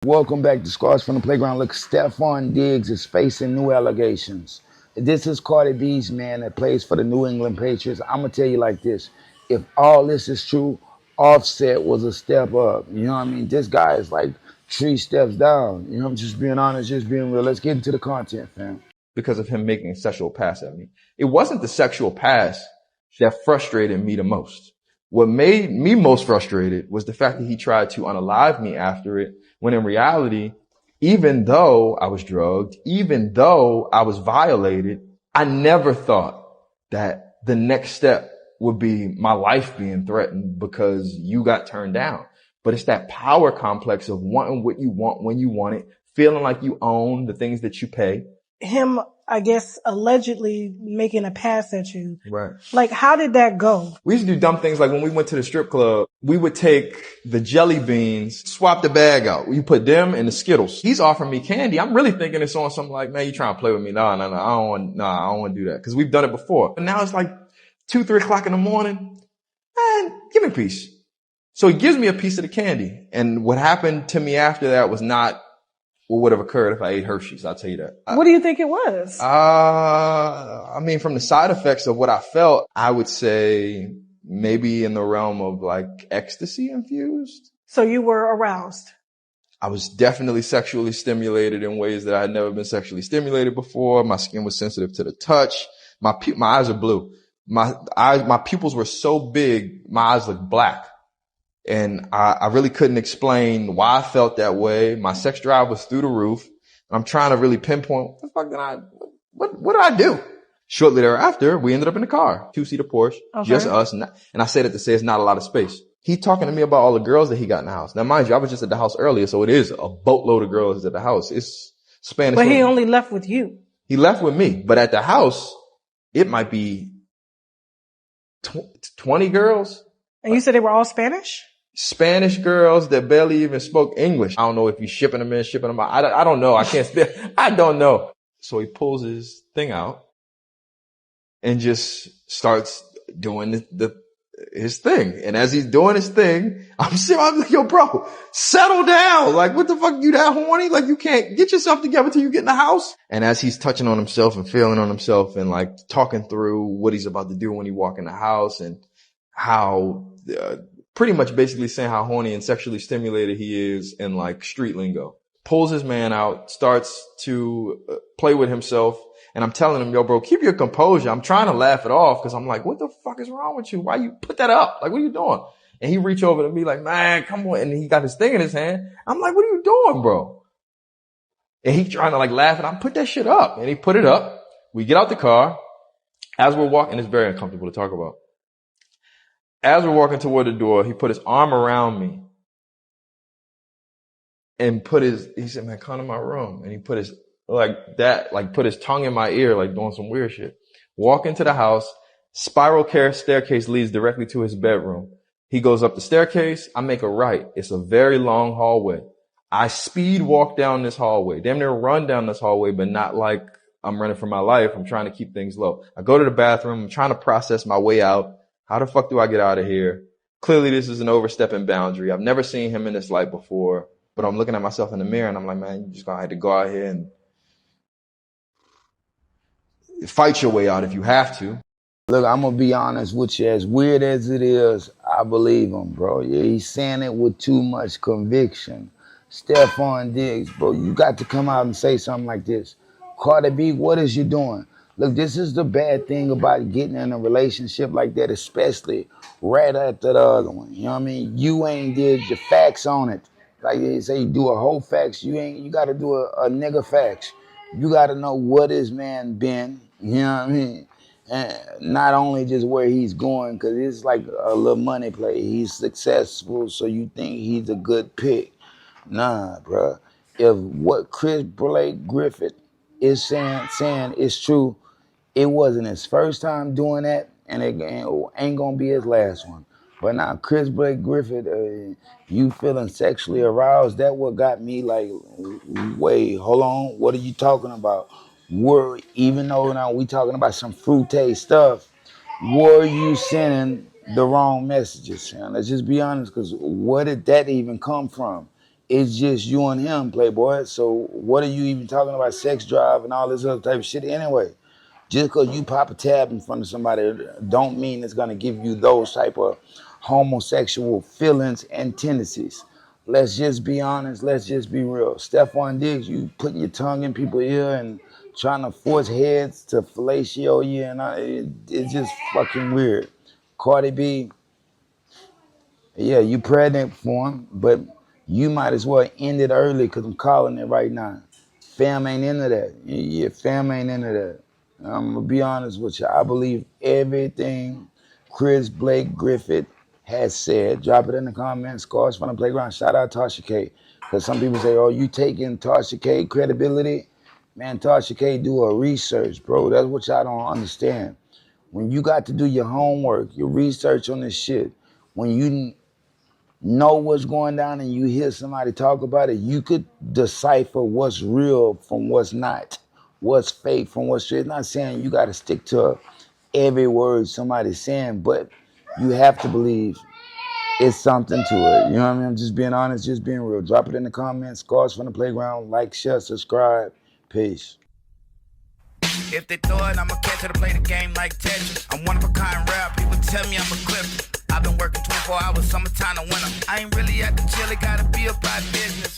Welcome back to Scars from the Playground. Look, Stefon Diggs is facing new allegations. This is Cardi B's man that plays for the New England Patriots. I'm going to tell you like this. If all this is true, Offset was a step up. You know what I mean? This guy is like 3 steps down. You know, I'm just being honest, just being real. Let's get into the content, fam. Because of him making a sexual pass at me. It wasn't the sexual pass that frustrated me the most. What made me most frustrated was the fact that he tried to unalive me after it, when in reality, even though I was drugged, even though I was violated, I never thought that the next step would be my life being threatened because you got turned down. But it's that power complex of wanting what you want when you want it, feeling like you own the things that you pay. Him, I guess, allegedly making a pass at you. Right. Like, how did that go? We used to do dumb things like when we went to the strip club, we would take the jelly beans, swap the bag out. You put them in the Skittles. He's offering me candy. I'm really thinking it's on something like, man, you trying to play with me? No, I don't want to do that. Cause we've done it before. But now it's like 2, 3 o'clock in the morning. Man, give me a piece. So he gives me a piece of the candy. And what happened to me after that was not what would have occurred if I ate Hershey's. I'll tell you that. What do you think it was? I mean, from the side effects of what I felt, I would say maybe in the realm of like ecstasy infused. So you were aroused? I was definitely sexually stimulated in ways that I had never been sexually stimulated before. My skin was sensitive to the touch. My eyes are blue. My pupils were so big, my eyes looked black. And I really couldn't explain why I felt that way. My sex drive was through the roof. I'm trying to really pinpoint what did I do? Shortly thereafter, we ended up in the car, 2-seater Porsche, just us. And I say that to say it's not a lot of space. He talking to me about all the girls that he got in the house. Now, mind you, I was just at the house earlier, so it is a boatload of girls at the house. It's Spanish. But he only left with you. He left with me. But at the house, it might be 20 girls. And you said they were all Spanish? Spanish girls that barely even spoke English. I don't know if he's shipping them in, shipping them out. I don't know. I can't speak. I don't know. So he pulls his thing out and just starts doing his thing. And as he's doing his thing, I'm like, yo, bro, settle down. Like, what the fuck? You that horny? Like, you can't get yourself together till you get in the house. And as he's touching on himself and feeling on himself and like talking through what he's about to do when he walk in the house and how, pretty much basically saying how horny and sexually stimulated he is in like street lingo. Pulls his man out, starts to play with himself. And I'm telling him, yo, bro, keep your composure. I'm trying to laugh it off because I'm like, what the fuck is wrong with you? Why you put that up? Like, what are you doing? And he reach over to me like, man, come on. And he got his thing in his hand. I'm like, what are you doing, bro? And he trying to like laugh and I put that shit up. And he put it up. We get out the car. As we're walking, it's very uncomfortable to talk about. As we're walking toward the door, he put his arm around me and he said, man, come to my room. And he put his, put his tongue in my ear, like doing some weird shit. Walk into the house, spiral staircase leads directly to his bedroom. He goes up the staircase. I make a right. It's a very long hallway. I speed walk down this hallway, damn near run down this hallway, but not like I'm running for my life. I'm trying to keep things low. I go to the bathroom. I'm trying to process my way out. How the fuck do I get out of here? Clearly, this is an overstepping boundary. I've never seen him in this light before, but I'm looking at myself in the mirror and I'm like, man, you just gonna have to go out here and fight your way out if you have to. Look, I'm going to be honest with you. As weird as it is, I believe him, bro. Yeah, he's saying it with too much conviction. Stefon Diggs, bro, you got to come out and say something like this. Cardi B, what is you doing? Look, this is the bad thing about getting in a relationship like that, especially right after the other one. You know what I mean? You ain't did your facts on it. Like they say, you do a whole facts. You got to do a nigga facts. You got to know what his man been. You know what I mean? And not only just where he's going, because it's like a little money play. He's successful, so you think he's a good pick. Nah, bro. If what Chris Blake Griffith is saying is true, it wasn't his first time doing that, and it ain't gonna be his last one. But now, Chris Blake Griffith, you feeling sexually aroused? That what got me like, wait, hold on, what are you talking about? Even though now we talking about some fruite stuff, were you sending the wrong messages? Man? Let's just be honest, because where did that even come from? It's just you and him, Playboy. So what are you even talking about sex drive and all this other type of shit anyway? Just because you pop a tab in front of somebody don't mean it's gonna give you those type of homosexual feelings and tendencies. Let's just be honest. Let's just be real. Stefon Diggs, you putting your tongue in people's ear and trying to force heads to fellatio you, and it's just fucking weird. Cardi B, yeah, you pregnant for him, but you might as well end it early because I'm calling it right now. Fam ain't into that. Yeah, fam ain't into that. I'm going to be honest with you. I believe everything Chris Blake Griffith has said. Drop it in the comments. Scores from the playground. Shout out Tasha K. Because some people say, oh, you taking Tasha K credibility? Man, Tasha K do a research, bro. That's what y'all don't understand. When you got to do your homework, your research on this shit, when you know what's going down and you hear somebody talk about it, you could decipher what's real from what's not, what's fake from what's true. It's not saying you got to stick to every word somebody's saying, but you have to believe it's something to it. You know what I mean? I'm just being honest, just being real. Drop it in the comments. Scars from the playground. Like, share, subscribe. Peace. If they throw it, I'ma catch it to play the game like Tetris. I'm one of a kind rap, people tell me I'm a Cliff. I've been working 24 hours, summertime to winter. I ain't really at the chill, it gotta be about business.